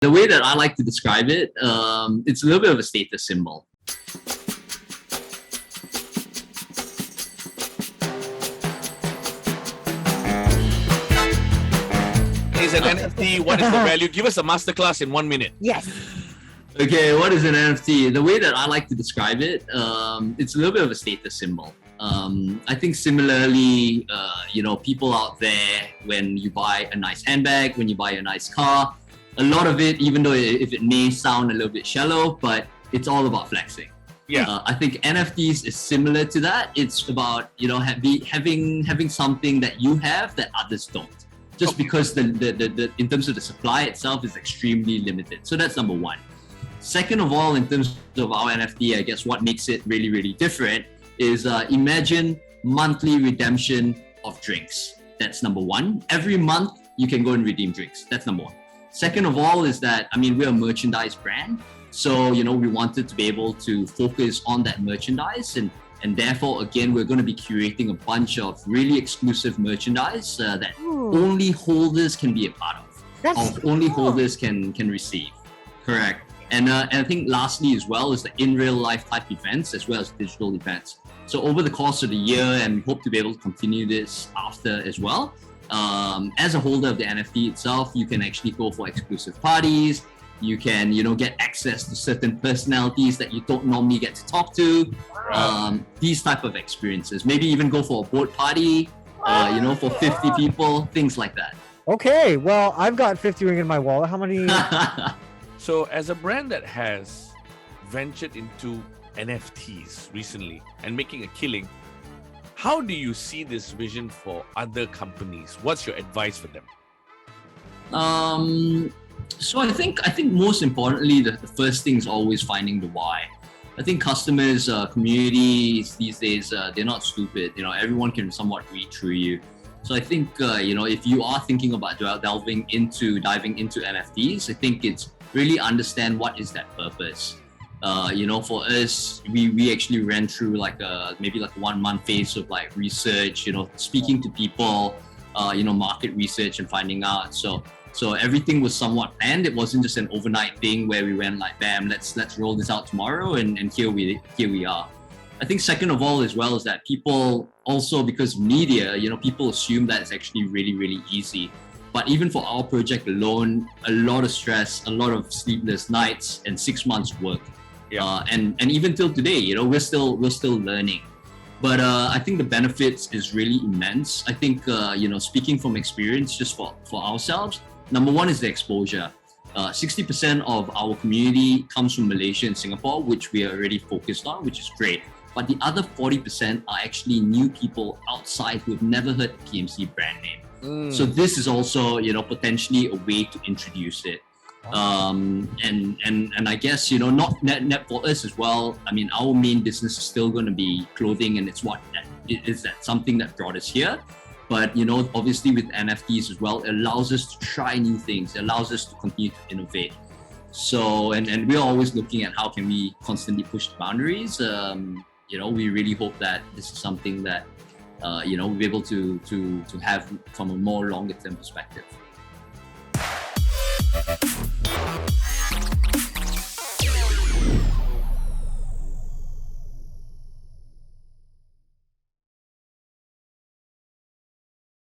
The way that I like to describe it, it's a little bit of a status symbol. Is an NFT? What is the value? Give us a masterclass in 1 minute. Yes. Okay, what is an NFT? The way that I like to describe it, it's a little bit of a status symbol. I think similarly, people out there, when you buy a nice handbag, when you buy a nice car, a lot of it, even though if it may sound a little bit shallow, but it's all about flexing. Yeah. I think NFTs is similar to that. It's about having something that you have that others don't. Just because the in terms of the supply itself is extremely limited. So that's number one. Second of all, in terms of our NFT, I guess what makes it really, really different is imagine monthly redemption of drinks. That's number one. Every month you can go and redeem drinks. That's number one. Second of all is that, we're a merchandise brand. So, we wanted to be able to focus on that merchandise and therefore, again, we're going to be curating a bunch of really exclusive merchandise that only holders can be a part of. Only holders can receive. Correct. And I think lastly as well is the in real life type events as well as digital events. So over the course of the year, and we hope to be able to continue this after as well. As a holder of the NFT itself, you can actually go for exclusive parties. You can, get access to certain personalities that you don't normally get to talk to. These type of experiences. Maybe even go for a boat party, for 50 people, things like that. Okay, well, I've got 50 ringgit in my wallet. How many? So as a brand that has ventured into NFTs recently and making a killing, how do you see this vision for other companies? What's your advice for them? So I think most importantly, the first thing is always finding the why. I think customers, communities these days, they're not stupid. Everyone can somewhat read through you. So I think, if you are thinking about diving into NFTs, I think it's really understand what is that purpose. For us, we actually ran through maybe a 1 month phase of research, speaking to people, market research and finding out. So everything was somewhat planned. It wasn't just an overnight thing where we went bam, let's roll this out tomorrow and here we are. I think second of all as well is that people also, because media, people assume that it's actually really, really easy. But even for our project alone, a lot of stress, a lot of sleepless nights and 6 months work. Yeah. And even till today, we're still learning. But I think the benefits is really immense. I think, speaking from experience just for ourselves, number one is the exposure. 60% of our community comes from Malaysia and Singapore, which we are already focused on, which is great. But the other 40% are actually new people outside who have never heard the PMC brand name. So this is also, potentially a way to introduce it. And I guess, not net for us as well. Our main business is still going to be clothing, and it's something that brought us here. But, obviously with NFTs as well, it allows us to try new things. It allows us to continue to innovate. So, and we're always looking at how can we constantly push the boundaries. We really hope that this is something that, we'll be able to have from a more longer term perspective.